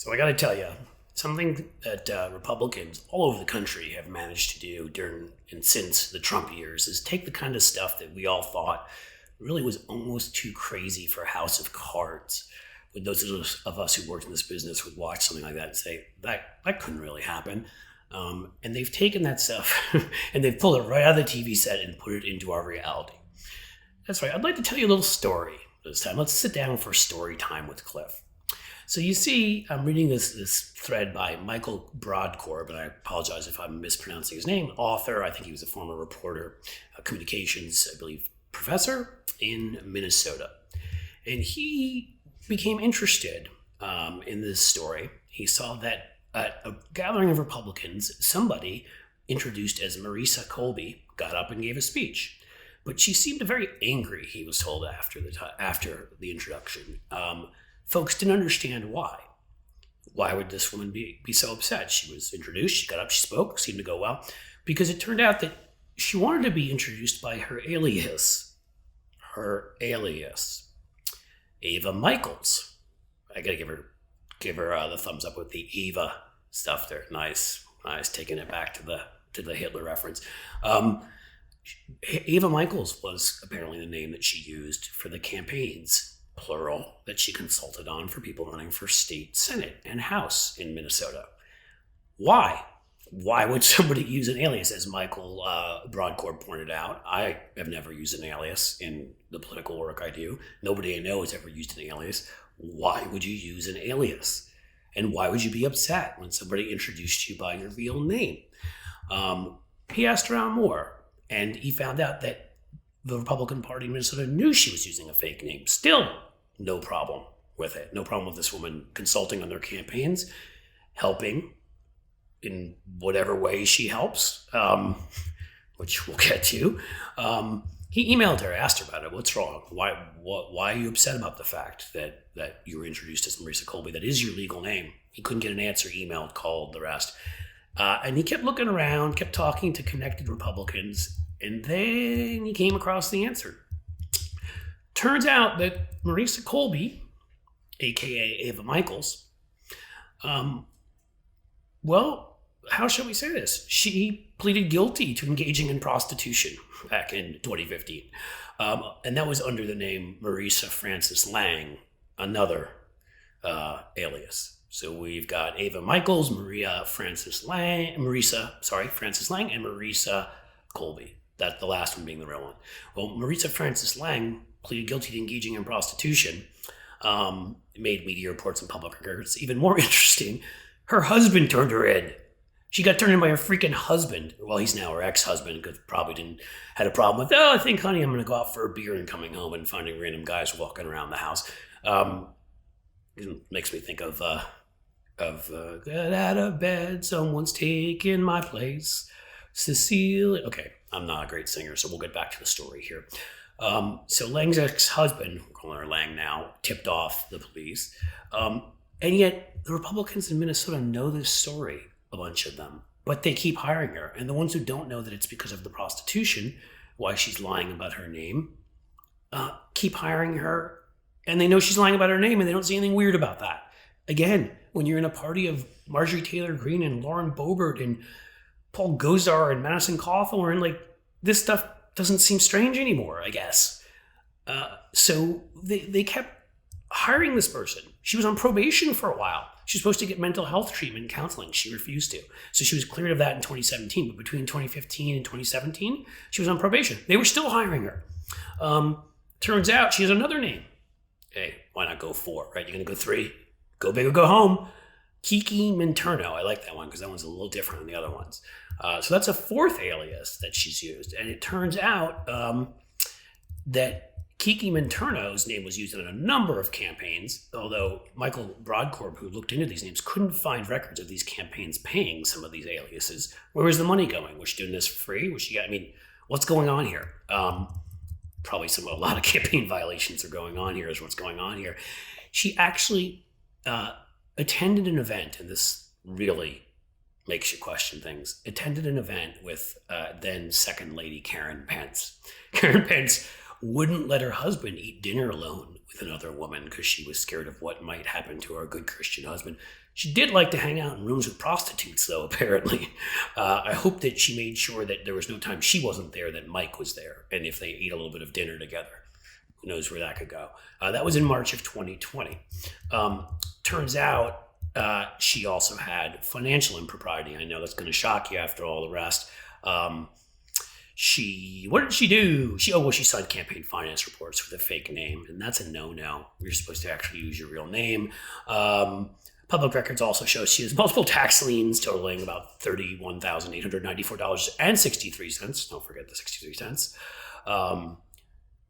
So I got to tell you, something that Republicans all over the country have managed to do during and since the Trump years is take the kind of stuff that we all thought really was almost too crazy for a house of cards. With those of us who worked in this business would watch something like that and say, that couldn't really happen. And they've taken that stuff and they've pulled it right out of the TV set and put it into our reality. That's right. I'd like to tell you a little story this time. Let's sit down for story time with Cliff. So you see, I'm reading this thread by Michael Broadcorb, and I apologize if I'm mispronouncing his name, author. I think he was a former reporter, communications, I believe, professor in Minnesota. And he became interested in this story. He saw that at a gathering of Republicans, somebody introduced as Marisa Colby got up and gave a speech. But she seemed very angry, he was told after the introduction. Folks didn't understand why. Why would this woman be so upset? She was introduced, she got up, she spoke, seemed to go well, because it turned out that she wanted to be introduced by her alias. Ava Michaels. I gotta give her the thumbs up with the Ava stuff there. Nice, taking it back to the Hitler reference. Ava Michaels was apparently the name that she used for the campaigns, plural, that she consulted on for people running for state senate and house in Minnesota. Why? Why would somebody use an alias? As Michael Broadcorb pointed out, I have never used an alias in the political work I do. Nobody I know has ever used an alias. Why would you use an alias? And why would you be upset when somebody introduced you by your real name? He asked around more, and he found out that the Republican Party in Minnesota knew she was using a fake name. Still, no problem with it. No problem with this woman consulting on their campaigns, helping in whatever way she helps, which we'll get to. He emailed her, asked her about it. What's wrong? Why are you upset about the fact that you were introduced as Marisa Colby? That is your legal name. He couldn't get an answer, emailed, called, the rest. And he kept looking around, kept talking to connected Republicans, and then he came across the answer. Turns out that Marisa Colby, a.k.a. Ava Michaels, well, how shall we say this? She pleaded guilty to engaging in prostitution back in 2015. And that was under the name Marisa Frances Lang, another alias. So we've got Ava Michaels, Frances Lang, and Marisa Colby. That the last one being the real one. Well, Marisa Frances Lang pleaded guilty to engaging in prostitution. Made media reports and public records even more interesting. Her husband turned her in. She got turned in by her freaking husband. Well, he's now her ex-husband, because probably had a problem with, I think, honey, I'm going to go out for a beer and coming home and finding random guys walking around the house. It makes me think of get out of bed, someone's taken my place. Cecile. Okay, I'm not a great singer, so we'll get back to the story here. So Lang's ex-husband, we're calling her Lang now, tipped off the police. And yet the Republicans in Minnesota know this story, a bunch of them, but they keep hiring her. And the ones who don't know that it's because of the prostitution, why she's lying about her name, keep hiring her. And they know she's lying about her name, and they don't see anything weird about that. Again, when you're in a party of Marjorie Taylor Greene and Lauren Boebert and Paul Gosar and Madison Cawthorn, like, this stuff doesn't seem strange anymore, I guess. So they kept hiring this person. She was on probation for a while. She was supposed to get mental health treatment and counseling. She refused to. So she was cleared of that in 2017. But between 2015 and 2017, she was on probation. They were still hiring her. Turns out she has another name. Hey, why not go 4, right? You're going to go 3. Go big or go home. Kiki Minturno. I like that one because that one's a little different than the other ones. So that's a 4th alias that she's used. And it turns out that Kiki Minturno's name was used in a number of campaigns, although Michael Broadcorb, who looked into these names, couldn't find records of these campaigns paying some of these aliases. Where was the money going? Was she doing this for free? What's going on here? Probably a lot of campaign violations are going on here, is what's going on here. She actually attended an event, and this really makes you question things, attended an event with then Second Lady Karen Pence. Karen Pence wouldn't let her husband eat dinner alone with another woman because she was scared of what might happen to her good Christian husband. She did like to hang out in rooms with prostitutes, though, apparently. I hope that she made sure that there was no time she wasn't there, that Mike was there, and if they ate a little bit of dinner together. Who knows where that could go. That was in March of 2020. Turns out she also had financial impropriety. I know that's going to shock you after all the rest. What did she do? She signed campaign finance reports with a fake name, and that's a no-no. You're supposed to actually use your real name. Public records also show she has multiple tax liens totaling about $31,894.63. Don't forget the 63 cents.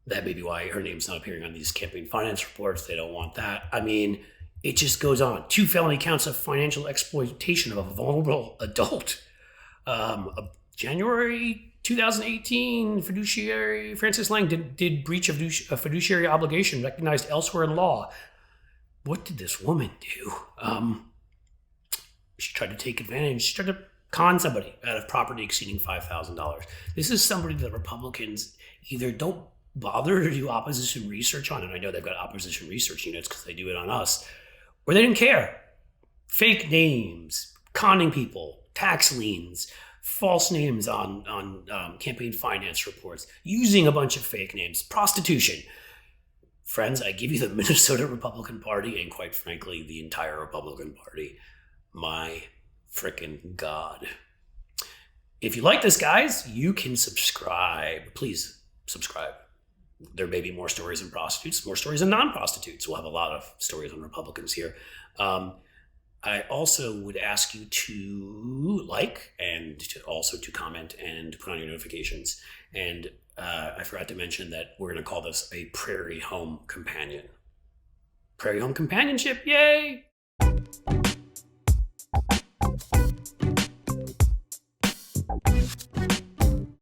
That may be why her name's not appearing on these campaign finance reports. They don't want that. I mean, it just goes on. 2 felony counts of financial exploitation of a vulnerable adult. January 2018, fiduciary Francis Lang did breach of fiduciary obligation recognized elsewhere in law. What did this woman do? She tried to take advantage. She tried to con somebody out of property exceeding $5,000. This is somebody that Republicans either don't bother to do opposition research on, and I know they've got opposition research units because they do it on us, or they didn't care. Fake names, conning people, tax liens, false names on campaign finance reports, using a bunch of fake names, prostitution. Friends, I give you the Minnesota Republican Party and, quite frankly, the entire Republican Party. My frickin' God. If you like this, guys, you can subscribe. Please subscribe. There may be more stories on prostitutes, more stories on non-prostitutes. We'll have a lot of stories on Republicans here. I also would ask you to like and to comment and put on your notifications. And I forgot to mention that we're going to call this a Prairie Home Companion. Prairie Home Companionship, yay!